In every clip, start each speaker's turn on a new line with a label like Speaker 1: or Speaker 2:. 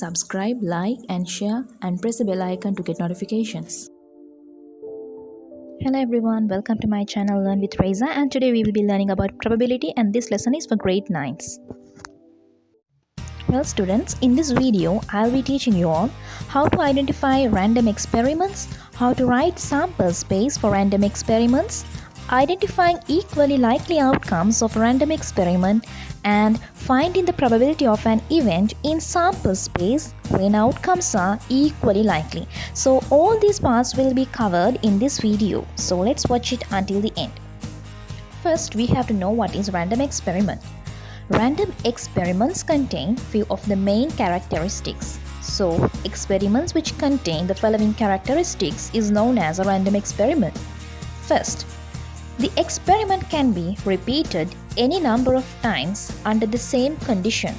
Speaker 1: subscribe, like and share and press the bell icon to get notifications. Hello everyone, welcome to my channel Learn with Raiza, and today we will be learning about probability, and this lesson is for grade 9s. Well students, in this video I'll be teaching you all how to identify random experiments, how to write sample space for random experiments, identifying equally likely outcomes of a random experiment, and finding the probability of an event in sample space when outcomes are equally likely. So all these parts will be covered in this video. So let's watch it until the end. First, we have to know what is random experiment. Random experiments contain few of the main characteristics. So experiments which contain the following characteristics is known as a random experiment. First, the experiment can be repeated any number of times under the same condition.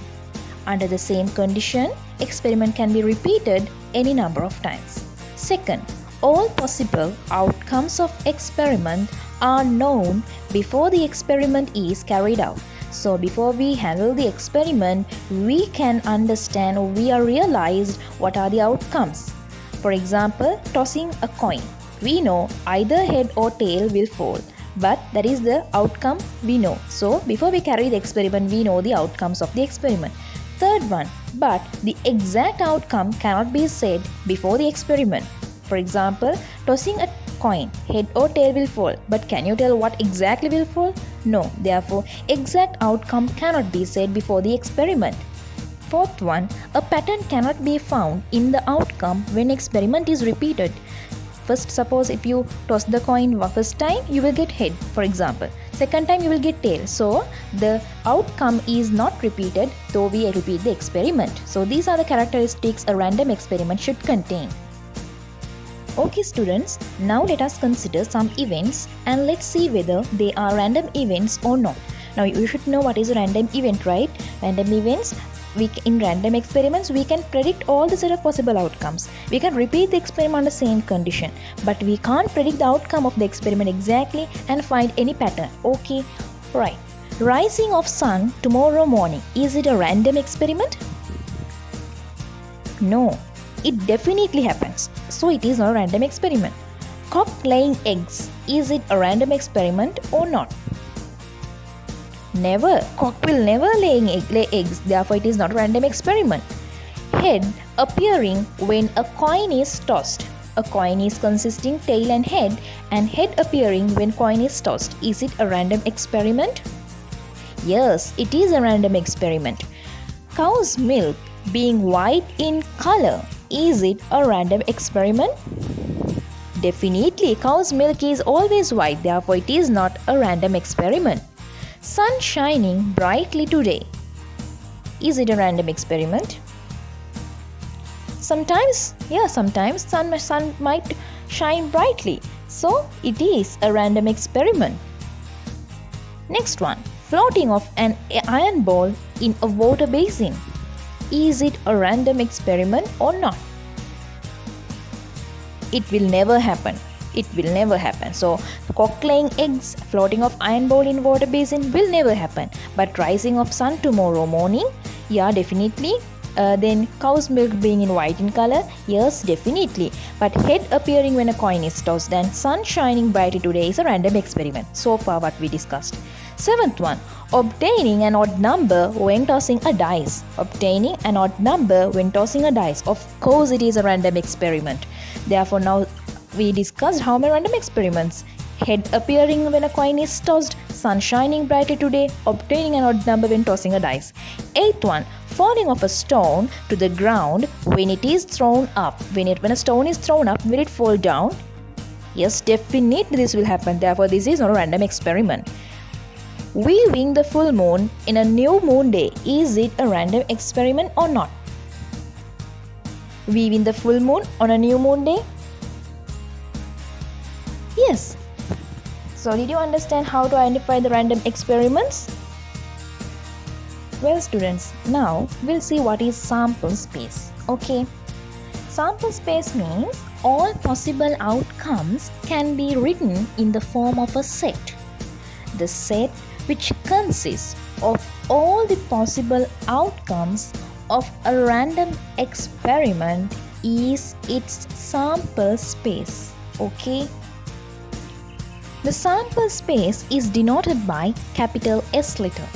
Speaker 1: Under the same condition, experiment can be repeated any number of times. Second, all possible outcomes of experiment are known before the experiment is carried out. So before we handle the experiment, we can understand or we are realized what are the outcomes. For example, tossing a coin. We know either head or tail will fall, but that is the outcome we know. So before we carry the experiment, we know the outcomes of the experiment. Third one, but the exact outcome cannot be said before the experiment. For example, tossing a coin, head or tail will fall, but can you tell what exactly will fall? No, therefore exact outcome cannot be said before the experiment. Fourth one, a pattern cannot be found in the outcome when experiment is repeated. First, suppose if you toss the coin first time, you will get head, for example. Second time, you will get tail. So, the outcome is not repeated though we repeat the experiment. So, these are the characteristics a random experiment should contain. Okay students, now let us consider some events and let's see whether they are random events or not. Now, you should know what is a random event, right? Random events, in random experiments, we can predict all the set of possible outcomes. We can repeat the experiment under the same condition, but we can't predict the outcome of the experiment exactly and find any pattern. Okay, right. Rising of sun tomorrow morning. Is it a random experiment? No, it definitely happens. So it is not a random experiment. Cock laying eggs. Is it a random experiment or not? Never. Cock will never lay eggs, therefore it is not a random experiment. Head appearing when a coin is tossed. A coin is consisting tail and head appearing when coin is tossed. Is it a random experiment? Yes, it is a random experiment. Cow's milk being white in color. Is it a random experiment? Definitely, cow's milk is always white, therefore it is not a random experiment. Sun shining brightly today. Is it a random experiment? Sometimes sun might shine brightly. So it is a random experiment. Next one, floating of an iron ball in a water basin. Is it a random experiment or not? It will never happen. It will never happen. So, cock laying eggs, floating of iron ball in water basin will never happen. But rising of sun tomorrow morning, yeah, definitely. Then cow's milk being in white in color, yes, definitely. But head appearing when a coin is tossed and sun shining brightly today is a random experiment. So far what we discussed. Seventh one, obtaining an odd number when tossing a dice. Obtaining an odd number when tossing a dice. Of course it is a random experiment. Therefore now we discussed how many random experiments. Head appearing when a coin is tossed, sun shining brightly today, obtaining an odd number when tossing a dice. Eighth one, falling of a stone to the ground when it is thrown up. When a stone is thrown up, will it fall down? Yes, definitely this will happen. Therefore, this is not a random experiment. Weaving the full moon in a new moon day. Is it a random experiment or not? Weaving the full moon on a new moon day? Yes. So did you understand how to identify the random experiments? Well students, now we'll see what is sample space. Okay. Sample space means all possible outcomes can be written in the form of a set. The set which consists of all the possible outcomes of a random experiment is its sample space. Okay? The sample space is denoted by capital S letter.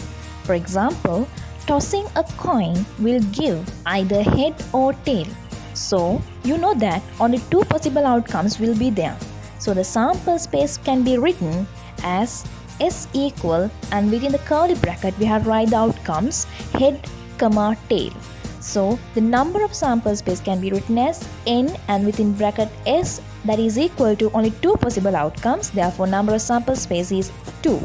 Speaker 1: For example, tossing a coin will give either head or tail. So, you know that only two possible outcomes will be there. So, the sample space can be written as S equal, and within the curly bracket we have write the outcomes head, tail. So, the number of sample space can be written as n, and within bracket S, that is equal to only two possible outcomes. Therefore, number of sample space is 2.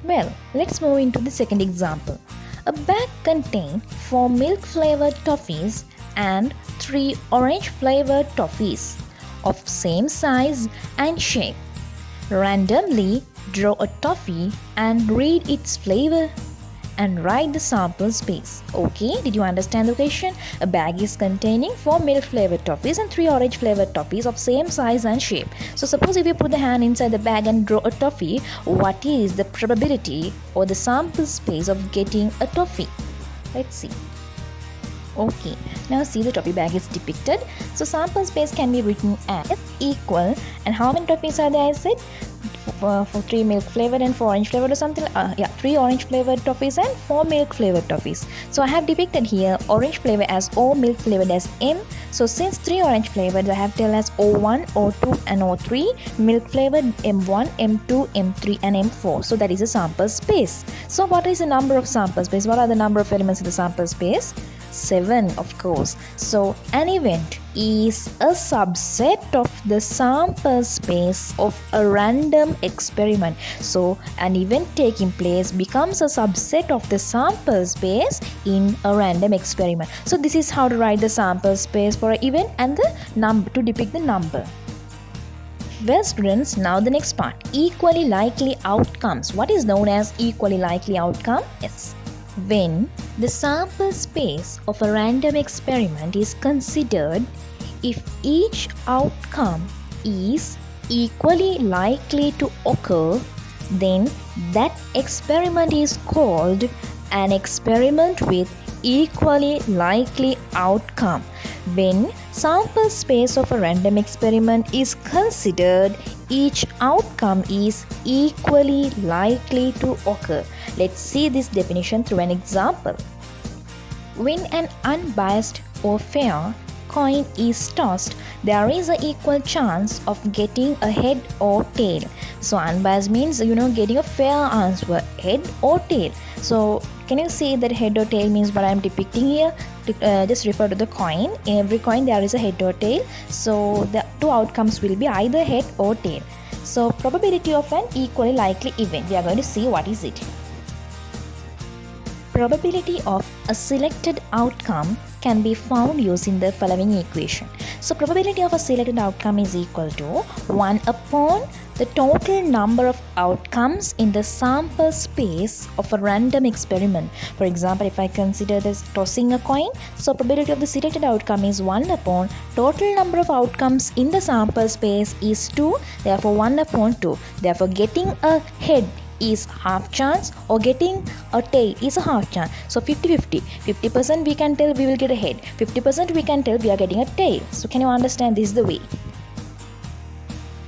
Speaker 1: Well, let's move into the second example. A bag contains 4 milk flavored toffees and 3 orange flavored toffees of same size and shape. Randomly draw a toffee and read its flavor and write the sample space. Okay, did you understand the question? A bag is containing 4 milk flavored toffees and 3 orange flavored toffees of same size and shape. So suppose if you put the hand inside the bag and draw a toffee, what is the probability or the sample space of getting a toffee? Let's see. Okay, now see the toffee bag is depicted. So sample space can be written as equal, and how many toffees are there? I said for 3 milk flavored and 4 orange flavored or something. 3 orange flavored toffees and 4 milk flavored toffees. So I have depicted here orange flavor as O, milk flavored as M. So since 3 orange flavored, I have tell as O1, O2 and O3. Milk flavored M1, M2, M3 and M4. So that is a sample space. So what is the number of sample space? What are the number of elements in the sample space? 7, of course. So an event is a subset of the sample space of a random experiment. So an event taking place becomes a subset of the sample space in a random experiment. So this is how to write the sample space for an event and the number to depict the number. Well students, now the next part, equally likely outcomes. What is known as equally likely outcome? Yes. When the sample space of a random experiment is considered, if each outcome is equally likely to occur, then that experiment is called an experiment with equally likely outcome. When sample space of a random experiment is considered, each outcome is equally likely to occur. Let's see this definition through an example. When an unbiased or fair coin is tossed, there is an equal chance of getting a head or tail. So unbiased means getting a fair answer, head or tail. So can you see that head or tail means what I am depicting here? Just refer to the coin. In every coin there is a head or tail. So the two outcomes will be either head or tail. So probability of an equally likely event. We are going to see what is it. Probability of a selected outcome can be found using the following equation. So probability of a selected outcome is equal to 1 upon the total number of outcomes in the sample space of a random experiment. For example, if I consider this tossing a coin, so probability of the selected outcome is 1 upon total number of outcomes in the sample space is 2, therefore 1 upon 2. Therefore getting a head is half chance or getting a tail is a half chance. So 50-50. 50% we can tell we will get a head. 50% we can tell we are getting a tail. So can you understand this is the way?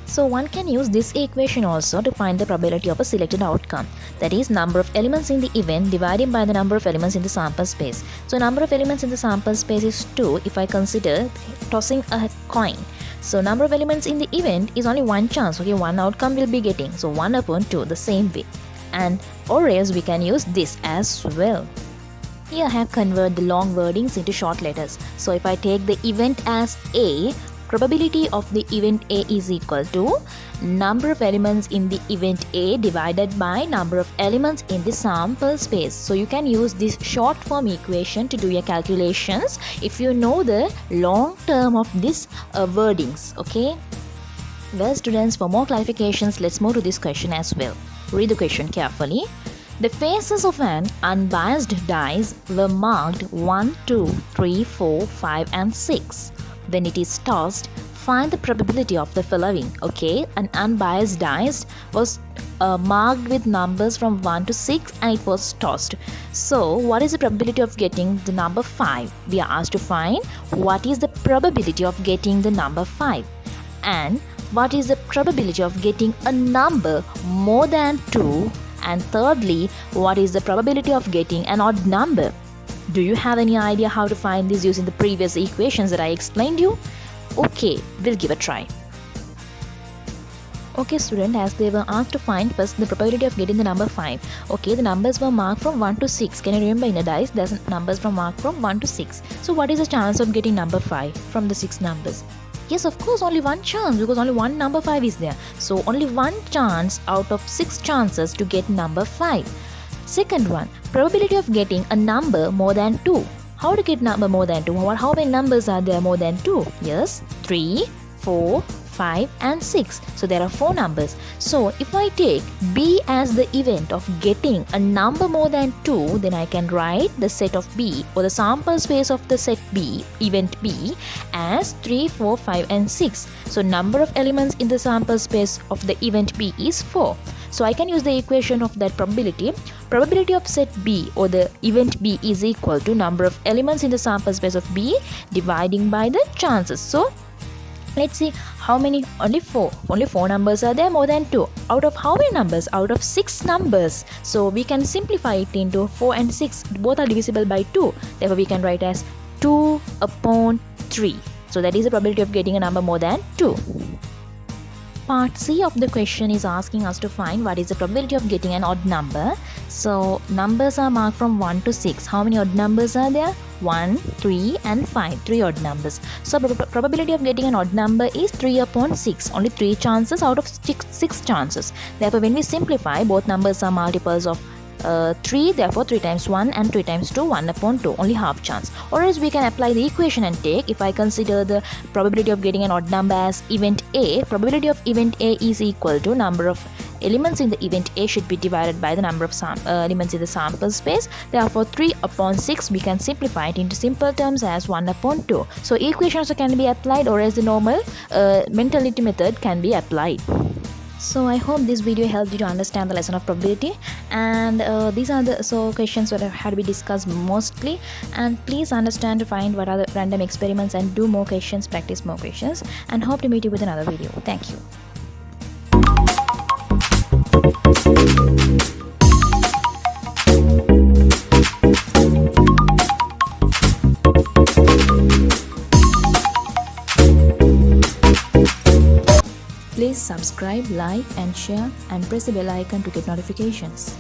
Speaker 1: So one can use this equation also to find the probability of a selected outcome. That is number of elements in the event divided by the number of elements in the sample space. So number of elements in the sample space is 2 if I consider tossing a coin. So number of elements in the event is only one chance. Okay, one outcome will be getting. So 1 upon 2 the same way. And or else we can use this as well. Here I have converted the long wordings into short letters. So if I take the event as A, probability of the event A is equal to number of elements in the event A divided by number of elements in the sample space. So you can use this short form equation to do your calculations if you know the long term of this wordings. Okay. Well students, for more clarifications, let's move to this question as well. Read the question carefully. The faces of an unbiased dice were marked 1, 2, 3, 4, 5 and 6. When it is tossed, find the probability of the following. Okay, an unbiased dice was marked with numbers from 1 to 6 and it was tossed. So what is the probability of getting the number 5? We are asked to find what is the probability of getting the number 5 and what is the probability of getting a number more than 2, and thirdly, what is the probability of getting an odd number. Do you have any idea how to find this using the previous equations that I explained you? Okay, we'll give a try. Okay student, as they were asked to find first the probability of getting the number 5. Okay, the numbers were marked from 1 to 6. Can you remember in a dice there's numbers from marked from 1 to 6. So what is the chance of getting number 5 from the 6 numbers? Yes, of course, only one chance because only one number 5 is there. So only one chance out of 6 chances to get number 5. Second one, probability of getting a number more than 2. How to get number more than 2? How many numbers are there more than 2? Yes, 3, 4, 5 and 6. So there are 4 numbers. So if I take B as the event of getting a number more than 2, then I can write the set of B or the sample space of the set B, event B, as 3, 4, 5 and 6. So number of elements in the sample space of the event B is 4. So I can use the equation of that probability. Probability of set B or the event B is equal to number of elements in the sample space of B dividing by the chances. So let's see how many. Only 4 numbers are there more than 2. Out of how many numbers? Out of 6 numbers. So we can simplify it into 4 and 6. Both are divisible by 2. Therefore we can write as 2 upon 3. So that is the probability of getting a number more than 2. Part C of the question is asking us to find what is the probability of getting an odd number. So numbers are marked from 1 to 6. How many odd numbers are there? 1, 3 and 5. 3 odd numbers. So probability of getting an odd number is 3 upon 6. Only 3 chances out of 6 chances. Therefore when we simplify, both numbers are multiples of 3, therefore 3 times 1 and 3 times 2, 1 upon 2, only half chance. Or else we can apply the equation and take, if I consider the probability of getting an odd number as event A, probability of event A is equal to number of elements in the event A should be divided by the number of elements in the sample space. Therefore 3 upon 6 we can simplify it into simple terms as 1 upon 2. So equation also can be applied, or as the normal mentality method can be applied. So I hope this video helped you to understand the lesson of probability, and these are the questions that had to be discussed mostly, and please understand to find what are the random experiments and do more questions, practice more questions, and hope to meet you with another video. Thank you. Please subscribe, like and share and press the bell icon to get notifications.